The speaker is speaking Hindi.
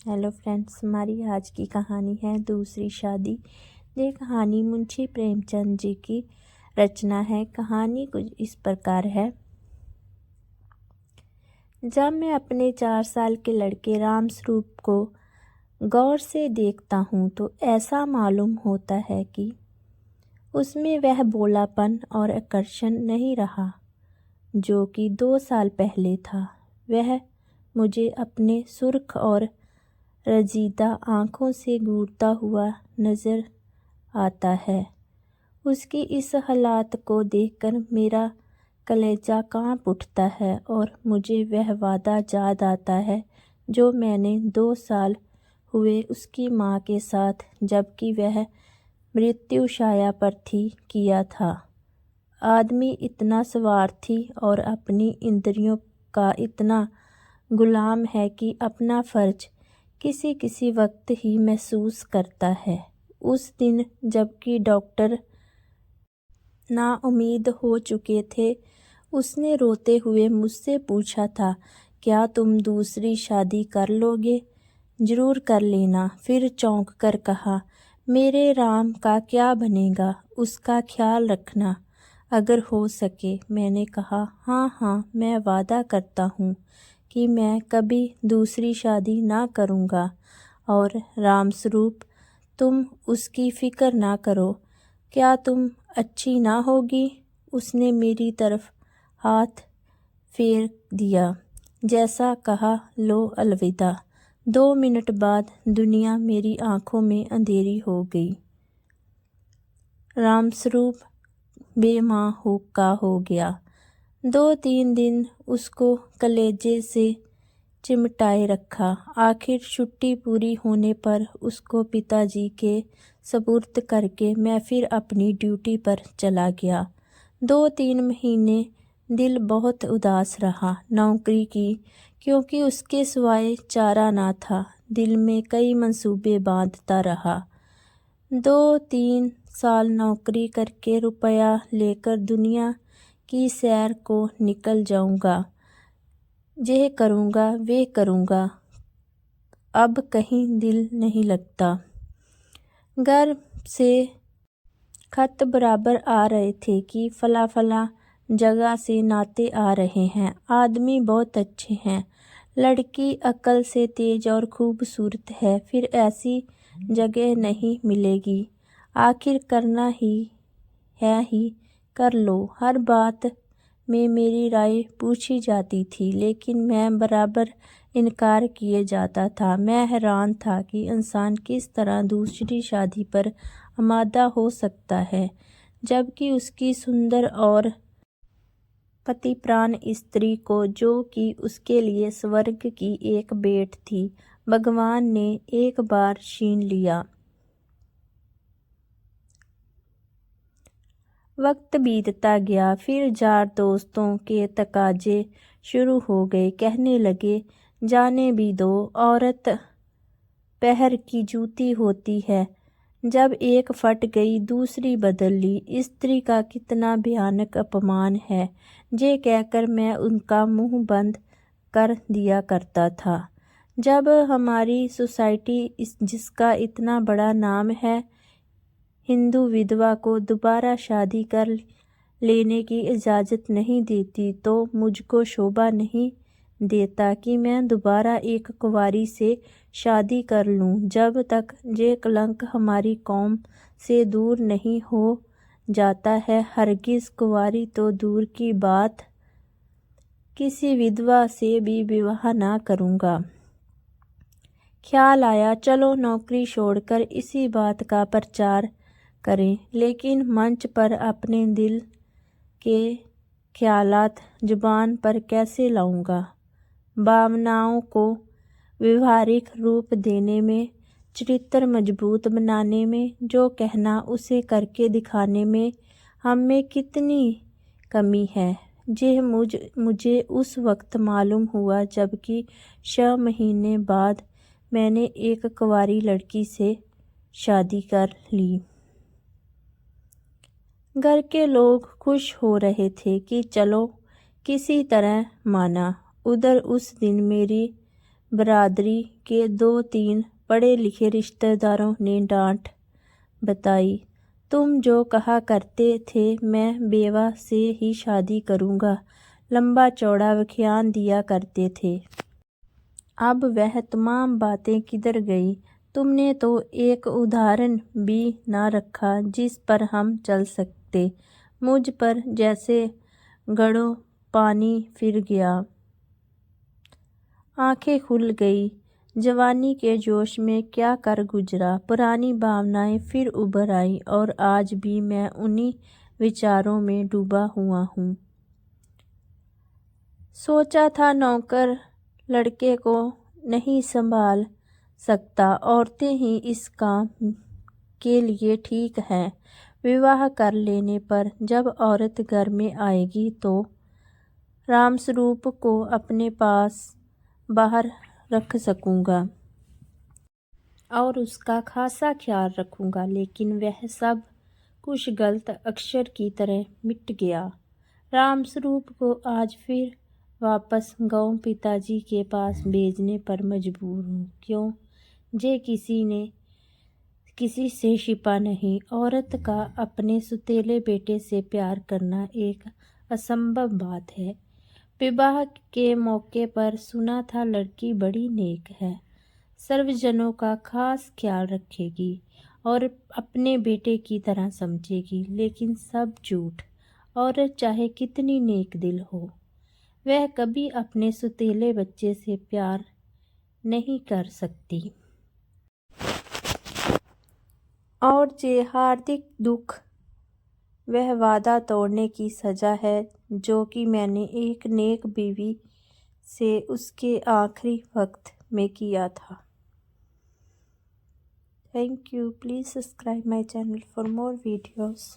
हेलो फ्रेंड्स, हमारी आज की कहानी है दूसरी शादी। ये कहानी मुंशी प्रेमचंद जी की रचना है। कहानी कुछ इस प्रकार है। जब मैं अपने 4 साल के लड़के राम स्वरूप को गौर से देखता हूँ तो ऐसा मालूम होता है कि उसमें वह भोलापन और आकर्षण नहीं रहा जो कि 2 साल पहले था। वह मुझे अपने सुर्ख और रजीदा आँखों से घूरता हुआ नज़र आता है। उसकी इस हालात को देखकर मेरा कलेजा काँप उठता है और मुझे वह वादा याद आता है जो मैंने 2 साल हुए उसकी माँ के साथ, जबकि वह मृत्युशैया पर थी, किया था। आदमी इतना स्वार्थी और अपनी इंद्रियों का इतना गुलाम है कि अपना फ़र्ज किसी किसी वक्त ही महसूस करता है। उस दिन जबकि डॉक्टर नाउम्मीद हो चुके थे, उसने रोते हुए मुझसे पूछा था, क्या तुम दूसरी शादी कर लोगे? ज़रूर कर लेना। फिर चौंक कर कहा, मेरे राम का क्या बनेगा? उसका ख्याल रखना अगर हो सके। मैंने कहा, हाँ हाँ, मैं वादा करता हूँ कि मैं कभी दूसरी शादी ना करूँगा। और रामस्वरूप, तुम उसकी फ़िक्र ना करो। क्या तुम अच्छी ना होगी? उसने मेरी तरफ हाथ फेर दिया, जैसा कहा, लो अलविदा। 2 मिनट बाद दुनिया मेरी आँखों में अंधेरी हो गई। रामस्वरूप बेमां हो गया। 2-3 दिन उसको कलेजे से चिमटाए रखा। आखिर छुट्टी पूरी होने पर उसको पिताजी के सपुर्द करके मैं फिर अपनी ड्यूटी पर चला गया। 2-3 महीने दिल बहुत उदास रहा नौकरी की, क्योंकि उसके सिवाय चारा ना था। दिल में कई मंसूबे बांधता रहा। 2-3 साल नौकरी करके रुपया लेकर दुनिया की सैर को निकल जाऊंगा। यह करूँगा वे करूँगा, अब कहीं दिल नहीं लगता। घर से खत बराबर आ रहे थे कि फला जगह से नाते आ रहे हैं। आदमी बहुत अच्छे हैं। लड़की अकल से तेज और खूबसूरत है। फिर ऐसी जगह नहीं मिलेगी। आखिर करना ही है ही कर लो। हर बात में मेरी राय पूछी जाती थी, लेकिन मैं बराबर इनकार किए जाता था। मैं हैरान था कि इंसान किस तरह दूसरी शादी पर आमादा हो सकता है, जबकि उसकी सुंदर और पतिप्राण स्त्री को, जो कि उसके लिए स्वर्ग की एक भेंट थी, भगवान ने एक बार छीन लिया। वक्त बीतता गया। फिर यार दोस्तों के तकाजे शुरू हो गए। कहने लगे, जाने भी दो, औरत पैर की जूती होती है। जब एक फट गई दूसरी बदल ली। स्त्री का कितना भयानक अपमान है, ये कहकर मैं उनका मुंह बंद कर दिया करता था। जब हमारी सोसाइटी जिसका इतना बड़ा नाम है, हिंदू विधवा को दोबारा शादी कर लेने की इजाज़त नहीं देती, तो मुझको शोभा नहीं देता कि मैं दोबारा एक कुंवारी से शादी कर लूं। जब तक ये कलंक हमारी कौम से दूर नहीं हो जाता है, हरगिज़ कुंवारी तो दूर की बात, किसी विधवा से भी विवाह ना करूँगा। ख्याल आया, चलो नौकरी छोड़कर इसी बात का प्रचार करें। लेकिन मंच पर अपने दिल के ख्यालात जुबान पर कैसे लाऊंगा? भावनाओं को व्यवहारिक रूप देने में, चरित्र मजबूत बनाने में, जो कहना उसे करके दिखाने में हम में कितनी कमी है, ये मुझे उस वक्त मालूम हुआ जबकि 6 महीने बाद मैंने एक कुंवारी लड़की से शादी कर ली। घर के लोग खुश हो रहे थे कि चलो किसी तरह माना। उधर उस दिन मेरी बरादरी के 2-3 पढ़े लिखे रिश्तेदारों ने डांट बताई। तुम जो कहा करते थे मैं बेवा से ही शादी करूँगा, लंबा चौड़ा व्याख्यान दिया करते थे। अब वह तमाम बातें किधर गई? तुमने तो एक उदाहरण भी ना रखा जिस पर हम चल सकते। मुझ पर जैसे गड़ों पानी फिर गया। आंखें खुल गई। जवानी के जोश में क्या कर गुजरा। पुरानी भावनाएं फिर उभर आई और आज भी मैं उन्हीं विचारों में डूबा हुआ हूँ। सोचा था नौकर लड़के को नहीं संभाल सकता, औरतें ही इस काम के लिए ठीक हैं। विवाह कर लेने पर जब औरत घर में आएगी तो रामस्वरूप को अपने पास बाहर रख सकूँगा और उसका खासा ख्याल रखूँगा। लेकिन वह सब कुछ गलत अक्षर की तरह मिट गया। रामस्वरूप को आज फिर वापस गांव पिताजी के पास भेजने पर मजबूर हूँ। क्यों? जे किसी से छिपा नहीं। औरत का अपने सुतेले बेटे से प्यार करना एक असंभव बात है। विवाह के मौके पर सुना था लड़की बड़ी नेक है, सर्वजनों का खास ख्याल रखेगी और अपने बेटे की तरह समझेगी। लेकिन सब झूठ। औरत चाहे कितनी नेक दिल हो, वह कभी अपने सुतेले बच्चे से प्यार नहीं कर सकती। और जे हार्दिक दुख वह वादा तोड़ने की सज़ा है जो कि मैंने एक नेक बीवी से उसके आखिरी वक्त में किया था। Thank you. Please subscribe my channel for more videos.